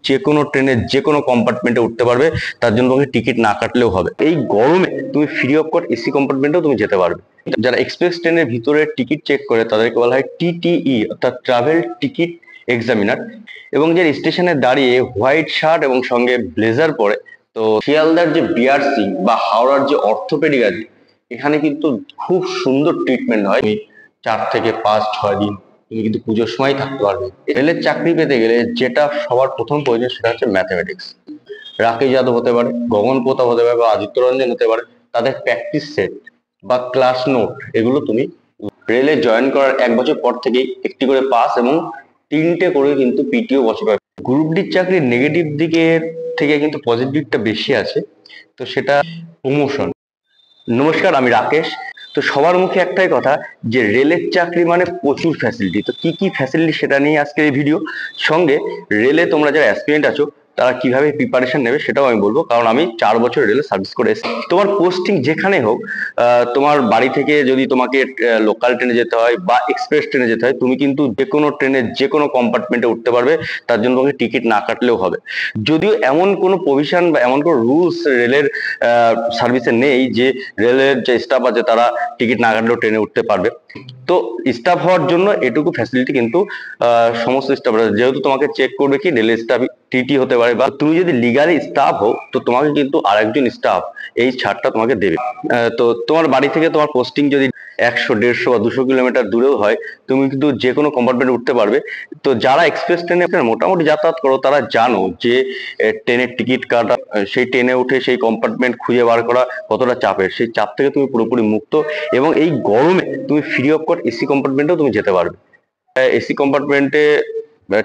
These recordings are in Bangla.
যে কোনো ট্রেনের যে কোনো কম্পার্টমেন্টে উঠতে পারবে, তার জন্য তোমাকে টিকিট না কাটলেও হবে। এই গরমে তুমি ফ্রি অফ কস্ট এসি কম্পার্টমেন্টেও তুমি যেতে পারবে। যারা এক্সপ্রেস ট্রেনের ভিতরে টিকিট চেক করে তাদেরকে বলা হয় টিটিই, অর্থাৎ ট্রাভেল টিকিট এক্সামিনার। এবং যে স্টেশনে দাঁড়িয়ে হোয়াইট শার্ট এবং সঙ্গে ব্লেজার পরে, তো শিয়ালদার যে বিআরসি বা হাওড়ার যে অর্থোপেডিক আছে, এখানে কিন্তু খুব সুন্দর ট্রিটমেন্ট হয়। 4 থেকে 5-6 দিন তুমি কিন্তু পুজোর সময় থাকতে পারবে। রেলের চাকরি পেতে গেলে যেটা সবার প্রথম প্রয়োজন সেটা হচ্ছে ম্যাথমেটিক্স। রাকেশ যাদব হতে পারে, গগন প্রতাপ হতে পারে বা আদিত্য রঞ্জন হতে পারে, তাদের প্র্যাকটিস সেট বা ক্লাস নোট এগুলো তুমি রেলে জয়েন করার 1 বছর পর থেকেই একটি করে পাস এবং 3টে করে কিন্তু পিটিও বছর পাবে। গ্রুপ ডি চাকরির নেগেটিভ দিকের থেকে কিন্তু পজিটিভটা বেশি আছে, তো সেটা প্রমোশন। নমস্কার, আমি রাকেশ। তো সবার মুখে একটাই কথা যে রেলের চাকরি মানে প্রচুর ফ্যাসিলিটি। তো কি কি ফ্যাসিলিটি সেটা নিয়ে আজকের এই ভিডিও। সঙ্গে রেলে তোমরা যারা অ্যাসপিরেন্ট আছো তারা কিভাবে প্রিপারেশন নেবে সেটাও আমি বলবো, কারণ আমি 4 বছর রেলে সার্ভিস করে এসেছি। তোমার পোস্টিং যেখানে হোক, তোমার বাড়ি থেকে যদি তোমাকে লোকাল ট্রেনে যেতে হয় বা এক্সপ্রেস ট্রেনে যেতে হয়, তুমি কিন্তু যে কোনো ট্রেনের যে কোনো কম্পার্টমেন্টে উঠতে পারবে, তার জন্য তোমাকে টিকিট না কাটলেও হবে। যদিও এমন কোনো প্রভিশন বা এমন কোনো রুলস রেলের সার্ভিসে নেই যে রেলের যে স্টাফ আছে তারা টিকিট না কাটলেও ট্রেনে উঠতে পারবে। তো স্টাফ হওয়ার জন্য এটুকু ফ্যাসিলিটি কিন্তু সমস্ত স্টাফ, যেহেতু তোমাকে চেক করবে কি রেলের স্টাফ টিটি হতে পারে, বা তুমি যদি লিগালি স্টাফ হও তো তোমাকে কিন্তু আরেকজন স্টাফ এই ছাড়টা তোমাকে দেবে। তো তোমার বাড়ি থেকে তোমার পোস্টিং যদি 100, 150 বা 200 কিলোমিটার দূরেও হয়, তুমি কিন্তু যে কোনো কম্পার্টমেন্টে উঠতে পারবে। তো যারা এক্সপ্রেস ট্রেনে মোটামুটি যাতায়াত করো তারা জানো যে ট্রেনের টিকিট কাটা, সেই ট্রেনে উঠে সেই কম্পার্টমেন্ট খুঁজে বার করা কতটা চাপের। সেই চাপ থেকে তুমি পুরোপুরি মুক্ত, এবং এই গরমে তুমি ফ্রি অফ কস্ট এসি কম্পার্টমেন্টেও তুমি যেতে পারবে। এসি কম্পার্টমেন্টে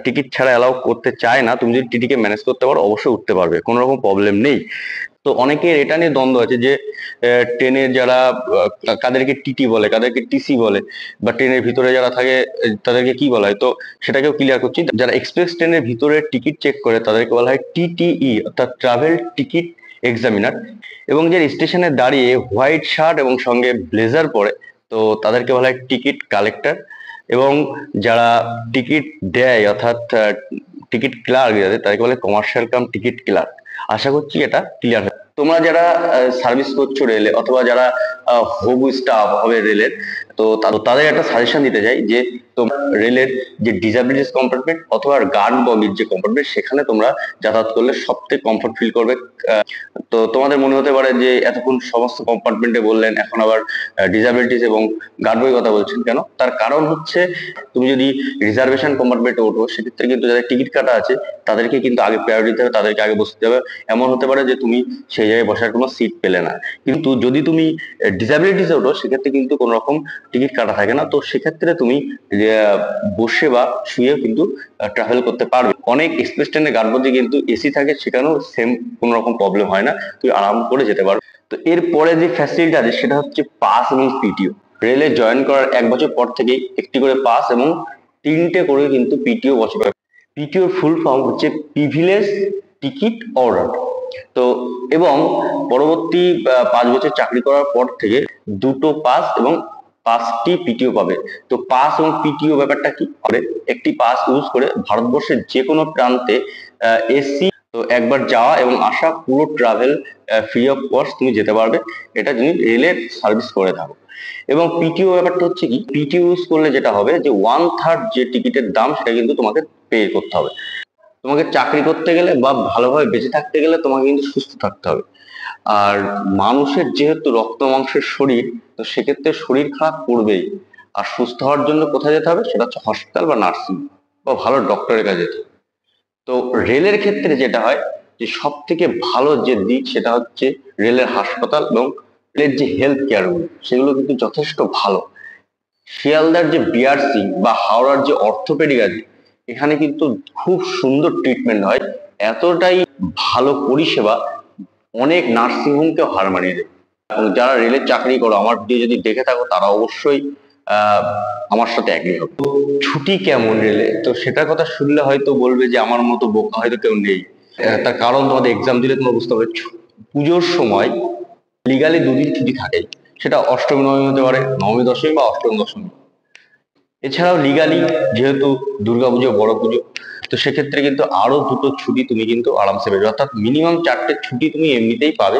টিকিট ছাড়া অ্যালাউ করতে চায় না, তুমি যদি টিটিকে ম্যানেজ করতে পারো অবশ্যই উঠতে পারবে, কোনো রকম প্রবলেম নেই। তো অনেকের এটা নিয়ে দ্বন্দ্ব আছে যে ট্রেনের যারা কাদেরকে টিটি বলে, কাদেরকে টিসি বলে, বা ট্রেনের ভিতরে যারা থাকে তাদেরকে কি বলা হয়। তো সেটাকেও ক্লিয়ার করছি। যারা এক্সপ্রেস ট্রেনের ভিতরে টিকিট চেক করে তাদেরকে বলা হয় টিটিই, অর্থাৎ ট্রাভেল টিকিট এক্সামিনার। এবং যে স্টেশনে দাঁড়িয়ে হোয়াইট শার্ট এবং সঙ্গে ব্লেজার পরে, তো তাদেরকে বলা হয় টিকিট কালেক্টর। এবং যারা টিকিট দেয় অর্থাৎ টিকিট ক্লার্ক যাদের, তাদেরকে বলে কমার্শিয়াল কাম টিকিট ক্লার্ক। আশা করছি এটা ক্লিয়ার হয়। তোমরা যারা সার্ভিস করছো রেলে, অথবা যারা হবু স্টাফ হবে রেলের, তো তাদের একটা সাজেশন দিতে চাই যে তোমরা রেলের যে ডিসএবিলিটিস কম্পার্টমেন্ট অথবা গার্ড বগির যে কম্পার্টমেন্ট, সেখানে তোমরা যাতায়াত করলে সব থেকে কমফর্ট ফিল করবে। তো তোমাদের মনে হতে পারে যে এতক্ষণ সমস্ত কম্পার্টমেন্টে বললেন, এখন আবার ডিসএবিলিটিস এবং গার্ড বগির কথা বলছেন কেন? তার কারণ হচ্ছে তুমি যদি রিজার্ভেশন কম্পার্টমেন্টে ওঠো, সেক্ষেত্রে কিন্তু যাদের টিকিট কাটা আছে তাদেরকে কিন্তু আগে প্রায়োরিটি দিতে হবে, তাদেরকে আগে বসতে হবে। এমন হতে পারে যে তুমি সেই জায়গায় বসার কোনো সিট পেলে না। কিন্তু যদি তুমি ডিসএবিলিটিসে ওঠো, সেক্ষেত্রে কিন্তু কোনো রকম টিকিট কাটা থাকে না। তো সেক্ষেত্রে তুমি বসে বা শুয়েও কিন্তু ট্রাভেল করতে পারবে। অনেক এক্সপ্রেস ট্রেনের গার্ডবদি কিন্তু এসি থাকে, সেখানেও সেম কোনো রকম প্রবলেম হয় না, তুমি আরাম করে যেতে পারবে। তো এরপরে যে ফ্যাসিলিটি আছে সেটা হচ্ছে পাস এবং পিটিও। রেলে জয়েন করার 1 বছর পর থেকেই একটি করে পাস এবং 3টে করে কিন্তু পিটিও বছর পাবে। পিটিওর ফুল ফর্ম হচ্ছে প্রিভিলেজ টিকিট অর্ডার। তো এবং পরবর্তী 5 বছর চাকরি করার পর থেকে 2টো পাস এবং 5টি পিটিও পাবে। তো পাস এবং পিটিও ব্যাপারটা কি করে, একটি পাস ইউজ করে ভারতবর্ষের যে কোনো প্রান্তে এসি, তো একবার যাওয়া এবং আসা পুরো ট্রাভেল ফ্রি অফ কস্ট তুমি যেতে পারবে, এটা তুমি রেলের সার্ভিস করে থাকো। এবং পিটিও ব্যাপারটা হচ্ছে কি, পিটিও ইউজ করলে যেটা হবে যে 1/3 যে টিকিটের দাম সেটা কিন্তু তোমাকে পে করতে হবে। তোমাকে চাকরি করতে গেলে বা ভালোভাবে বেঁচে থাকতে গেলে তোমাকে কিন্তু সুস্থ থাকতে হবে। আর মানুষের যেহেতু রক্ত মাংসের শরীর, তো সেক্ষেত্রে শরীর খারাপ করবেই। আর সুস্থ হওয়ার জন্য কোথায় যেতে হবে, সেটা হচ্ছে হসপিটাল বা নার্সিং বা ভালো ডক্টরের কাছে যেতে হবে। তো রেলের ক্ষেত্রে যেটা হয় যে সব থেকে ভালো যে দিক সেটা হচ্ছে রেলের হাসপাতাল এবং রেলের যে হেলথ কেয়ার গুলো, সেগুলো কিন্তু যথেষ্ট ভালো। শিয়ালদার যে বিআরসি বা হাওড়ার যে অর্থোপেডিক আছে, এখানে কিন্তু খুব সুন্দর ট্রিটমেন্ট হয়। এতটাই ভালো পরিষেবা, অনেক নার্সিং হোমকেও হার মানিয়ে দেয়। এবং যারা রেলের চাকরি করো, আমার ভিডিও যদি দেখে থাকো, তারা অবশ্যই আমার সাথে এগ্রি হবে। ছুটি কেমন রেলে, তো সেটার কথা শুনলে হয়তো বলবে যে আমার মতো বোকা হয়তো কেউ নেই। তার কারণ তোমাদের এক্সাম দিলে তোমরা বুঝতে পারবে, পুজোর সময় লিগালি 2 দিন ছুটি থাকে। সেটা অষ্টমী নবমী হতে পারে, নবমী দশমী বা অষ্টমী দশমী। এছাড়াও লিগালি যেহেতু দুর্গাপুজো বড় পুজো, তো সেক্ষেত্রে কিন্তু আরো 2টো ছুটি তুমি কিন্তু আরামসে পেবে, অর্থাৎ মিনিমাম 4টে ছুটি তুমি এমনিতেই পাবে।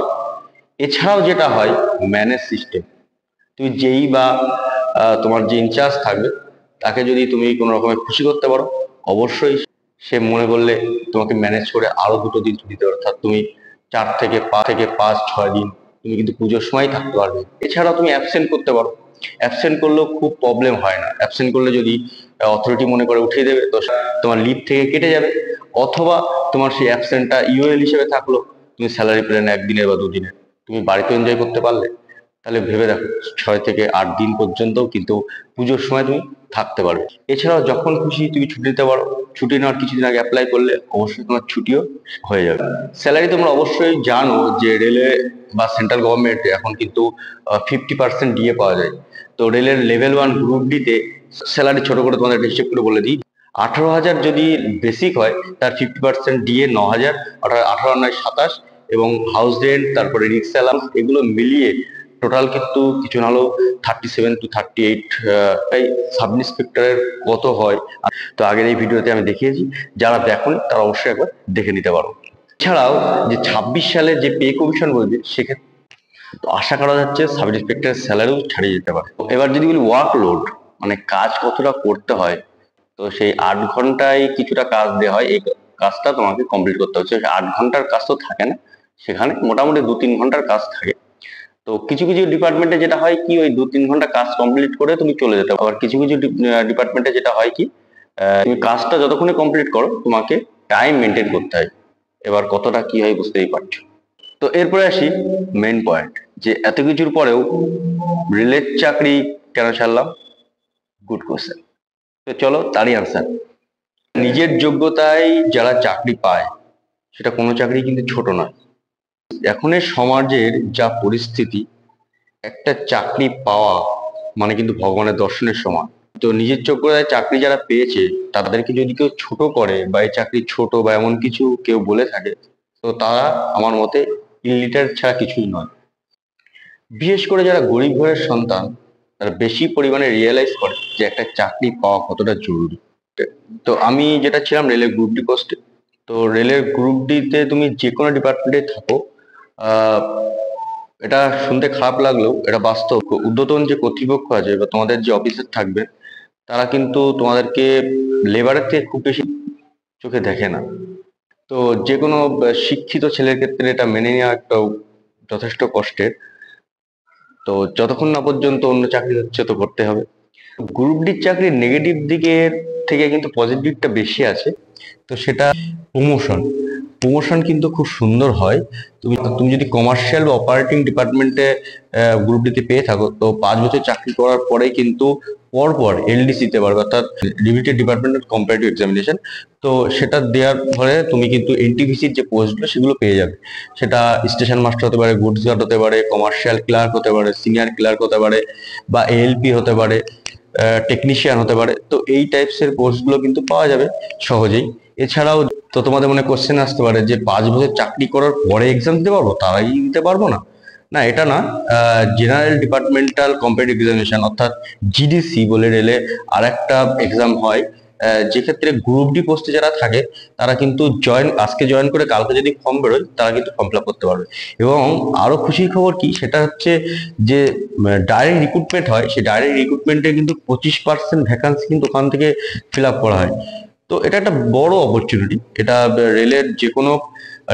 এছাড়াও যেটা হয় ম্যানেজ সিস্টেম, তুমি যেই বা তোমার যে ইনচার্জ থাকবে তাকে যদি তুমি কোনো রকমের খুশি করতে পারো, অবশ্যই সে মনে করলে তোমাকে ম্যানেজ করে আরো 2টো দিন ছুটি দেবে, অর্থাৎ তুমি 4 থেকে 5 6 দিন তুমি কিন্তু পুজোর সময় থাকতে পারবে। এছাড়াও তুমি অ্যাবসেন্ট করতে পারো, অ্যাবসেন্ট করলেও খুব প্রবলেম হয় না। অ্যাবসেন্ট করলে যদি অথরিটি মনে করে উঠিয়ে দেবে, তো তোমার লিভ থেকে কেটে যাবে, অথবা তোমার সেই অ্যাবসেন্টটা ইউএল হিসেবে থাকলো, তুমি স্যালারি পেলে না 1 দিনের বা 2 দিনের, তুমি বাড়িতে এনজয় করতে পারলে। তাহলে ভেবে দেখো 6 থেকে 8 দিন পর্যন্ত কিন্তু পুজোর সময় তুমি থাকতে পারবে। এছাড়াও যখন খুশি তুমি ছুটি নিতে পারো, ছুটি নেওয়ার কিছুদিন আগে অ্যাপ্লাই করলে অবশ্যই তোমার ছুটিও হয়ে যাবে। স্যালারি তোমরা অবশ্যই জানো যে রেলওয়ে বা সেন্ট্রাল গভর্নমেন্ট এখন কিন্তু 50% ডিএ পাওয়া যায়। তো রেলের লেভেল 1 গ্রুপ ডিতে স্যালারি ছোট করে তোমাদের হিসেব করে বলে দিই, 18,000 যদি বেসিক হয়, তার 50% ডিএ 9,000, অর্থাৎ 18 আর 9 27, এবং হাউস রেন্ট, তারপরে রিক্সা অ্যালাউন্স, এগুলো মিলিয়ে টোটাল কিন্তু কিছু না হলেও 37 to 38। তাই সাব ইন্সপেক্টরের কত হয় তো আগের এই ভিডিওতে আমি দেখিয়েছি, যারা দেখোনি তারা অবশ্যই একবার দেখে নিতে পারো। এছাড়াও যে 26 সালে যে পে কমিশন বলবে, সেক্ষেত্রে তো আশা করা যাচ্ছে সাব ইন্সপেক্টরের স্যালারিও ছাড়িয়ে যেতে পারে। এবার যদি বলি ওয়ার্কলোড, মানে কাজ কতটা করতে হয়, তো সেই 8 ঘন্টায় কিছুটা কাজ দেওয়া হয়, এই কাজটা তোমাকে কমপ্লিট করতে হচ্ছে। 8 ঘন্টার কাজ তো থাকে না, সেখানে মোটামুটি 2-3 ঘন্টার কাজ থাকে। তো কিছু কিছু ডিপার্টমেন্টে যেটা হয় কি, ওই 2-3 ঘন্টা কাজ কমপ্লিট করে তুমি চলে যেতে পারো। আবার কিছু কিছু ডিপার্টমেন্টে যেটা হয় কি, তুমি কাজটা যতক্ষণে কমপ্লিট করো তোমাকে টাইম মেনটেন করতে হয়। এবার কতটা কি হয় বুঝতেই পারছো। তো এরপরে আসি মেইন পয়েন্ট, যে এত কিছুর পরেও রেলের চাকরি কেন ছাড়লাম? Good question. তো চলো তারই আনসার। নিজের যোগ্যতায় যারা চাকরি পায়, সেটা কোনো চাকরি কিন্তু ছোট নয়। এখনের সমাজের যা পরিস্থিতি, একটা চাকরি পাওয়া মানে কিন্তু ভগবানের দর্শনের সমান। তো নিজের যোগ্যতায় চাকরি যারা পেয়েছে, তাদেরকে যদি কেউ ছোট করে বা এই চাকরি ছোট বা এমন কিছু কেউ বলে থাকে, তো তারা আমার মতে ইলিটার ছাড়া কিছুই নয়। বিশেষ করে যারা গরিব ঘরের সন্তান, তারা বেশি পরিমাণে রিয়েলাইজ করে যে একটা চাকরি পাওয়া কতটা জরুরি। তো আমি যেটা ছিলাম রেলের গ্রুপ ডি পোস্টে। তো রেলের গ্রুপ ডিতে তুমি যে কোনো ডিপার্টমেন্টে থাকো, আহ এটা শুনতে খারাপ লাগলেও এটা বাস্তব। ঊর্ধ্বতন যে কর্তৃপক্ষ আছে বা তোমাদের যে অফিসার থাকবে, তারা কিন্তু তোমাদেরকে লেবারের থেকে খুব বেশি চোখে দেখে না। তো যে কোনো শিক্ষিত ছেলের ক্ষেত্রে এটা মেনে নেওয়া একটা যথেষ্ট কষ্টের। তো যতক্ষণ না পর্যন্ত অন্য চাকরি হচ্ছে, তো করতে হবে। গ্রুপ ডির চাকরির নেগেটিভ দিকের থেকে কিন্তু পজিটিভটা বেশি আছে। তো সেটা প্রমোশন। প্রমোশন কিন্তু খুব সুন্দর হয়। তুমি তুমি যদি কমার্শিয়াল বা অপারেটিং ডিপার্টমেন্টে গ্রুপ ডিতে পেয়ে থাকো, তো 5 বছর চাকরি করার পরেই কিন্তু পরপর এলডিসি তে পারবে, অর্থাৎ limited department of comparative examination. তো সেটা দেওয়ার ফলে তুমি কিন্তু এনটিপিসির যে পোস্টগুলো সেগুলো পেয়ে যাবে। সেটা স্টেশন মাস্টার হতে পারে, গুডস গার্ড হতে পারে, কমার্শিয়াল ক্লার্ক হতে পারে, সিনিয়র ক্লার্ক হতে পারে, বা এএলপি হতে পারে, টেকনিশিয়ান হতে পারে। তো এই টাইপসের কোর্সগুলো কিন্তু পাওয়া যাবে সহজেই। এছাড়াও তো তোমাদের মনে কোশ্চেন আসতে পারে যে 5 বছর চাকরি করার পরে এক্সাম দিতে পারবো, তার আগেই দিতে পারবো না? না, এটা না। জেনারেল ডিপার্টমেন্টাল কম্পিটিটিভ এক্সামিনেশন, অর্থাৎ জিডিসি বলে রেলে আর একটা এক্সাম হয়, যে ক্ষেত্রে গ্রুপ ডি পোস্টে যারা থাকে, তারা কিন্তু আজকে জয়েন করে কালকে যদি ফর্ম বেরোয়, তারা কিন্তু ফর্ম ফিল আপ করতে পারবে। এবং আরো খুশির খবর কি, সেটা হচ্ছে যে ডাইরেক্ট রিক্রুটমেন্ট হয়, সেই ডাইরেক্ট রিক্রুটমেন্টে কিন্তু 25% ভ্যাকান্সি কিন্তু ওখান থেকে ফিল আপ করা হয়। তো এটা একটা বড় অপরচুনিটি। এটা রেলের যে কোনো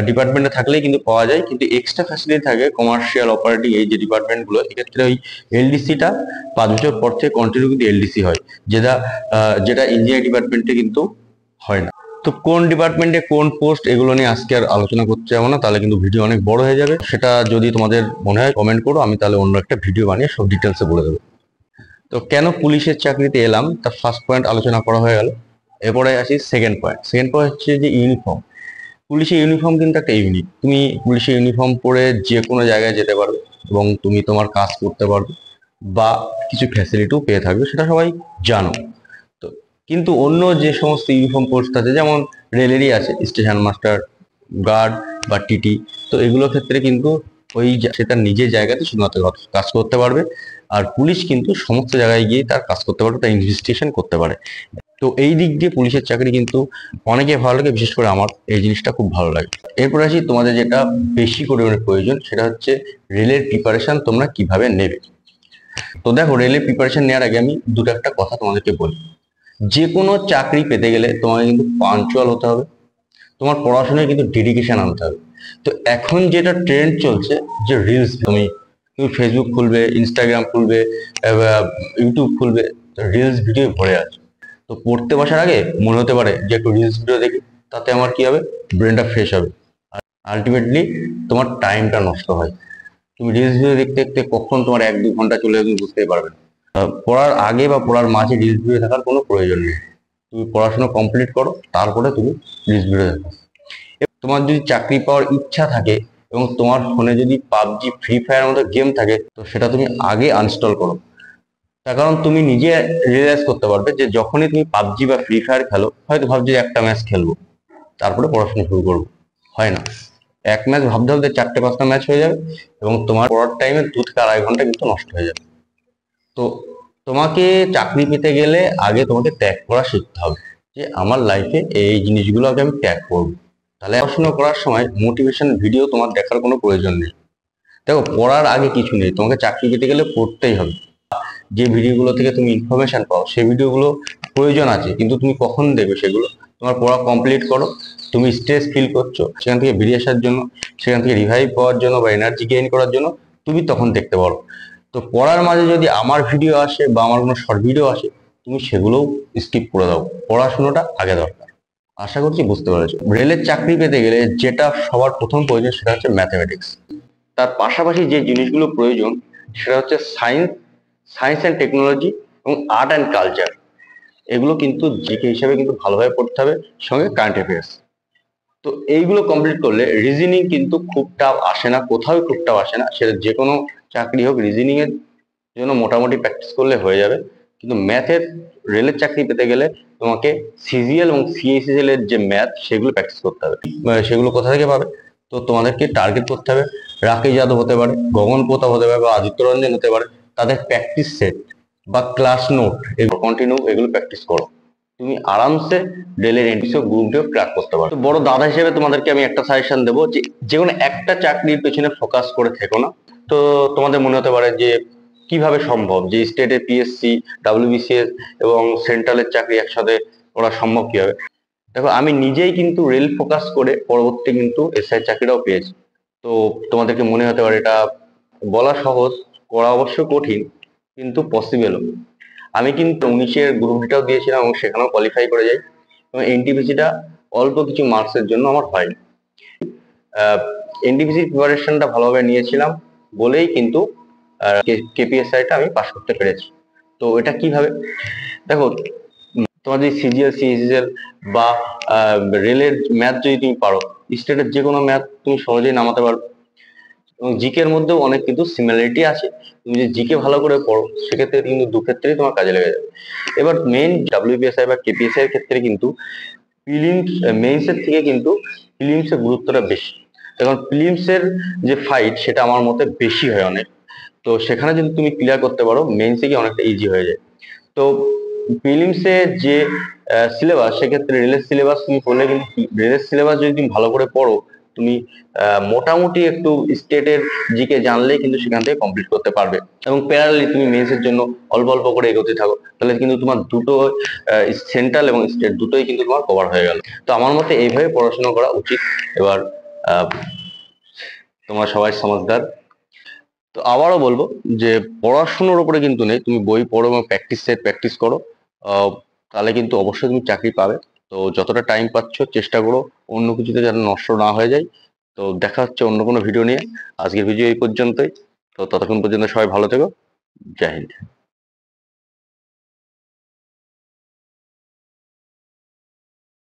ডিপার্টমেন্টে থাকলেই কিন্তু পাওয়া যায়, কিন্তু এক্সট্রা ফ্যাসিলিটি থাকে কমার্শিয়াল অপারেটিং এই যে ডিপার্টমেন্টগুলো, এক্ষেত্রে ওই এলডিসিটা 5 বছর পর থেকে কন্টিনিউ কিন্তু এলডিসি হয়, যেটা যেটা ইঞ্জিনিয়ারিং ডিপার্টমেন্টে কিন্তু হয় না। তো কোন ডিপার্টমেন্টে কোন পোস্ট, এগুলো নিয়ে আজকে আর আলোচনা করতে যাবো না, তাহলে কিন্তু ভিডিও অনেক বড় হয়ে যাবে। সেটা যদি তোমাদের মনে হয় কমেন্ট করো, আমি তাহলে অন্য একটা ভিডিও বানিয়ে সব ডিটেলসে বলে দেবো। তো কেন পুলিশের চাকরিতে এলাম, তার ফার্স্ট পয়েন্ট আলোচনা করা হয়ে গেল। এরপরে আসি সেকেন্ড পয়েন্ট। সেকেন্ড পয়েন্ট হচ্ছে যে ইউনিফর্ম। পুলিশের ইউনিফর্ম কিন্তু একটা ইউনিক। তুমি পুলিশের ইউনিফর্ম পরে যে কোনো জায়গায় যেতে পারবে, এবং তুমি তোমার কাজ করতে পারবে, বা কিছু ফ্যাসিলিটিও পেয়ে থাকবে, সেটা সবাই জানো। তো কিন্তু অন্য যে সমস্ত ইউনিফর্ম পোস্ট আছে, যেমন রেলেরই আছে স্টেশন মাস্টার, গার্ড বা টিটি, তো এগুলোর ক্ষেত্রে কিন্তু ওই সে তার নিজের জায়গাতে শুধুমাত্র কাজ করতে পারবে, আর পুলিশ কিন্তু সমস্ত জায়গায় গিয়ে তার কাজ করতে পারে, তার ইনভেস্টিগেশন করতে পারে। তো এই দিক দিয়ে পুলিশের চাকরি কিন্তু অনেকে ভালো লাগে, বিশেষ করে আমার এই জিনিসটা খুব ভালো লাগে। এরপর আসি তোমাদের যেটা বেশি পরিমাণে প্রয়োজন, সেটা হচ্ছে রেলের প্রিপারেশন তোমরা কিভাবে নেবে। তো দেখো, রেলের প্রিপারেশন নেওয়ার আগে আমি দুটো একটা কথা তোমাদেরকে বলি। যে কোনো চাকরি পেতে গেলে তোমাকে কিন্তু পাঞ্চুয়াল হতে হবে, তোমার পড়াশোনায় কিন্তু ডেডিকেশন আনতে হবে। তো এখন যেটা ট্রেন্ড চলছে, যে রিলস, তুমি তুমি ফেসবুক খুলবে, ইনস্টাগ্রাম খুলবে, ইউটিউব খুলবে, রিলস ভিডিও ভরে আছে। তো পড়তে বসার আগে মনে হতে পারে যে একটু রিলস ভিডিও দেখি, তাতে আমার কি হবে, ব্রেনটা ফ্রেশ হবে। আর আলটিমেটলি তোমার টাইমটা নষ্ট হয়। তুমি রিলস ভিডিও দেখতে দেখতে কখন তোমার 1-2 ঘন্টা চলে যাবে তুমি বুঝতেই পারবে না। পড়ার আগে বা পড়ার মাঝে রিলস ভিডিও দেখার কোনো প্রয়োজন নেই। তুমি পড়াশোনা কমপ্লিট করো, তারপরে তুমি রিলস ভিডিও দেখো। তোমার যদি চাকরি পাওয়ার ইচ্ছা থাকে এবং তোমার ফোনে যদি পাবজি, ফ্রি ফায়ার মতো গেম থাকে, তো সেটা তুমি আগে আনইনস্টল করো। তার কারণ তুমি নিজে রিয়েলাইজ করতে পারবে যে যখনই তুমি পাবজি বা ফ্রি ফায়ার খেলো, হয়তো ভাবছি যে একটা ম্যাচ খেলবো, তারপরে পড়াশোনা শুরু করবো। হয় না, এক ম্যাচ ভাবতে ভাবতে 4টে 5টা ম্যাচ হয়ে যাবে এবং তোমার পড়ার টাইমে 2 থেকে 2.5 ঘন্টা কিন্তু নষ্ট হয়ে যাবে। তো তোমাকে চাকরি পেতে গেলে আগে তোমাকে ত্যাগ করা শিখতে হবে, যে আমার লাইফে এই জিনিসগুলো আগে আমি ত্যাগ করবো। তাহলে পড়াশোনা করার সময় মোটিভেশন ভিডিও তোমার দেখার কোনো প্রয়োজন নেই। দেখো, পড়ার আগে কিছু নেই, তোমাকে চাকরি পেতে গেলে পড়তেই হবে। যে ভিডিওগুলো থেকে তুমি ইনফরমেশন পাও, সেই ভিডিওগুলো প্রয়োজন আছে, কিন্তু তুমি কখন দেখবে সেগুলো? তোমার পড়া কমপ্লিট করো, তুমি স্ট্রেস ফিল করছো, সেখান থেকে বেরিয়ে আসার জন্য, সেখান থেকে রিভাইভ পাওয়ার জন্য বা এনার্জি গেইন করার জন্য তুমি তখন দেখতে পারো। তো পড়ার মাঝে যদি আমার ভিডিও আসে বা আমার কোনো শর্ট ভিডিও আসে, তুমি সেগুলোও স্কিপ করে দাও। পড়াশোনাটা আগে দরকার। আশা করছি বুঝতে পেরেছো। রেলের চাকরি পেতে গেলে যেটা সবার প্রথম প্রয়োজন, সেটা হচ্ছে ম্যাথমেটিক্স। তার পাশাপাশি যে জিনিসগুলো প্রয়োজন, সেটা হচ্ছে সায়েন্স, সায়েন্স অ্যান্ড টেকনোলজি এবং আর্ট অ্যান্ড কালচার। এগুলো কিন্তু জিকে হিসাবে কিন্তু ভালোভাবে পড়তে হবে, সঙ্গে কারেন্ট অ্যাফেয়ার্স। তো এইগুলো কমপ্লিট করলে রিজনিং কিন্তু খুব টাফ আসে না, কোথাও খুব টাফ আসে না। সেটা যে কোনো চাকরি হোক, রিজনিং এর জন্য মোটামুটি প্র্যাকটিস করলে হয়ে যাবে। কিন্তু ম্যাথের, রেলের চাকরি পেতে গেলে তোমাকে সিজিএল এবং সিএসএল এর যে ম্যাথ, সেগুলো প্র্যাকটিস করতে হবে। সেগুলো কোথা থেকে পাবে? তো তোমাদেরকে টার্গেট করতে হবে, রাকেশ যাদব হতে পারে, গগন প্রতাপ হতে পারে, বা আদিত্য রঞ্জন হতে পারে। তাদের প্র্যাকটিস সেট বা ক্লাস নোট, এগুলো কন্টিনিউ, এগুলো প্র্যাকটিস করো। তুমি আরামসে রেলের এনটিসি গ্রুপটিও ক্র্যাক করতে পারো। তো বড় দাদা হিসেবে তোমাদেরকে আমি একটা সাজেশন দেবো, যে যেকোনো একটা চাকরির পেছনে ফোকাস করে থেকো না। তো তোমাদের মনে হতে পারে যে কিভাবে সম্ভব, যে স্টেটের পিএসসি, ডাব্লিউবিসিএস এবং সেন্ট্রালের চাকরি একসাথে করা সম্ভব কিভাবে? দেখো, আমি নিজেই কিন্তু রেল ফোকাস করে পরবর্তী কিন্তু এসআই চাকরিটাও পেয়েছি। তো তোমাদেরকে মনে হতে পারে এটা বলা সহজ, করা অবশ্য কঠিন, কিন্তু পসিবলও। আমি কিন্তু 19-এর গ্রুপ ডিটাও দিয়েছিলাম এবং সেখানেও কোয়ালিফাই করে যাই, এবং এনটিপিসিটা অল্প কিছু মার্কসের জন্য আমার হয়নি। এনটিপিসির প্রিপারেশনটা ভালোভাবে নিয়েছিলাম বলেই কিন্তু কেপিএসআইটা আমি পাশ করতে পেরেছি। তো এটা কিভাবে? দেখো, তোমার যদি সিজিএল, সিএসএল বা রেলের ম্যাথ যদি তুমি পারো, স্টেটের যে কোনো ম্যাথ তুমি সহজেই নামাতে পারো। এবং জিকের মধ্যেও অনেক কিন্তু সিমিলারিটি আছে। তুমি যদি জিকে ভালো করে পড়ো, সেক্ষেত্রে কিন্তু দুক্ষেত্রেই তোমার কাজে লেগে যাবে। এবার মেইন ডাব্লিউবিএসআই বা কেপিএসআই এর ক্ষেত্রে কিন্তু প্রিলিমস, মেইনস এর থেকে কিন্তু প্রিলিমস এর গুরুত্বটা বেশি। এখন প্রিলিমস এর যে ফাইট, সেটা আমার মতে বেশি হয় অনেক। তো সেখানে যদি তুমি ক্লিয়ার করতে পারো, মেইনসে গিয়ে অনেকটা ইজি হয়ে যায়। তো প্রিলিমসে যে সিলেবাস, সেক্ষেত্রে রেলের সিলেবাস তুমি পড়লে কিন্তু, রেলের সিলেবাস যদি তুমি ভালো করে পড়ো, তুমি মোটামুটি একটু স্টেটের জিকে জানলেই কিন্তু সেখান থেকে কমপ্লিট করতে পারবে। এবং প্যারালালি তুমি মেন্সের জন্য অল্প অল্প করে এগোতে থাকো, তাহলে কিন্তু তোমার দুটো, সেন্ট্রাল এবং স্টেট দুটোই কিন্তু তোমার কভার হয়ে গেল। তো আমার মতে এইভাবে পড়াশোনা করা উচিত। এবার তোমরা সবাই সমঝদার। তো আবারও বলবো যে পড়াশোনার উপরে কিন্তু নেই, তুমি বই পড়ো এবং প্র্যাকটিস সেট প্র্যাকটিস করো, তাহলে কিন্তু অবশ্যই তুমি চাকরি পাবে। তো যতটা টাইম পাচ্ছ চেষ্টা করো অন্য কিছুতে যেন নষ্ট না হয়ে যায়। তো দেখা হচ্ছে অন্য কোনো ভিডিও নিয়ে। আজকের ভিডিও এই পর্যন্তই। তো ততক্ষণ পর্যন্ত সবাই ভালো থেকো। জয় হিন্দ।